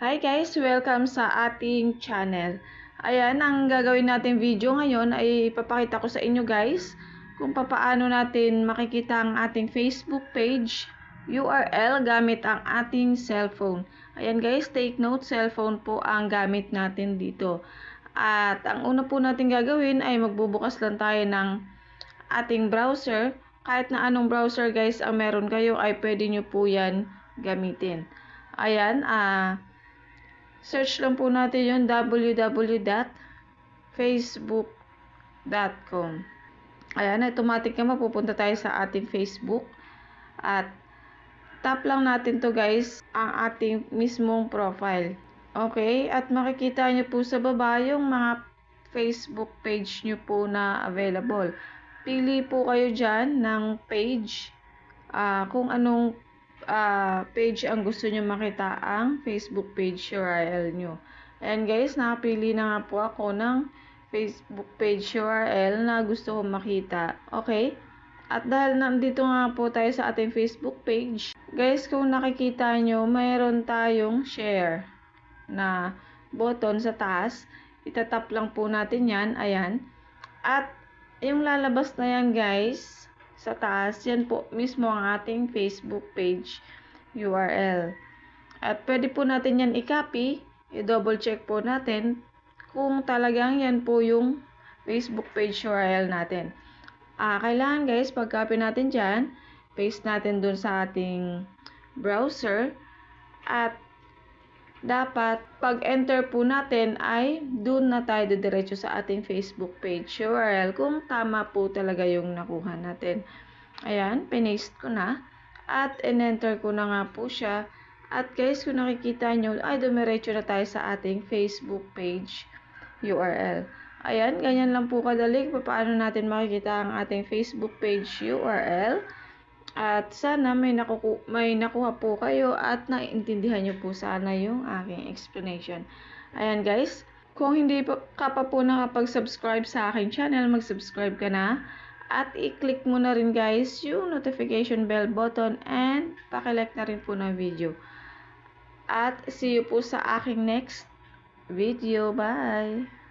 Hi guys! Welcome sa ating channel. Ayan, ang gagawin natin video ngayon ay ipapakita ko sa inyo guys kung paano natin makikita ang ating Facebook page URL gamit ang ating cellphone. Ayan guys, take note, cellphone po ang gamit natin dito. At ang una po natin gagawin ay magbubukas lang tayo ng ating browser. Kahit na anong browser guys ang meron kayo ay pwede nyo po yan gamitin. Ayan, search lang po natin yung www.facebook.com. Ayan, automatic na mapupunta tayo sa ating Facebook. At tap lang natin to guys, ang ating mismong profile. Okay, at makikita nyo po sa baba yung mga Facebook page nyo po na available. Pili po kayo dyan ng page, kung anong page ang gusto nyo makita ang Facebook page URL nyo. Ayan guys, nakapili na nga po ako ng Facebook page URL na gusto kong makita. Okay? At dahil nandito nga po tayo sa ating Facebook page, guys, kung nakikita nyo, mayroon tayong share na button sa taas. Itatap lang po natin yan. Ayan. At yung lalabas na yan guys, sa taas, yan po mismo ang ating Facebook page URL. At pwede po natin yan i-copy, i-double check po natin kung talagang yan po yung Facebook page URL natin. Kailangan guys, pag-copy natin dyan, paste natin dun sa ating browser, at dapat pag-enter po natin ay dun na tayo diretso sa ating Facebook page URL kung tama po talaga yung nakuha natin. Ayan, pinaste ko na at in-enter ko na nga po siya. At guys, kung nakikita nyo, ay dumiretso na tayo sa ating Facebook page URL. Ayan, ganyan lang po kadali paano natin makikita ang ating Facebook page URL. At sana may nakuha po kayo at naiintindihan nyo po sana yung aking explanation. Ayan guys, kung hindi ka pa po nakapag-subscribe sa aking channel, mag-subscribe ka na. At i-click mo na rin guys yung notification bell button and pakilike na rin po ng video. At see you po sa aking next video. Bye!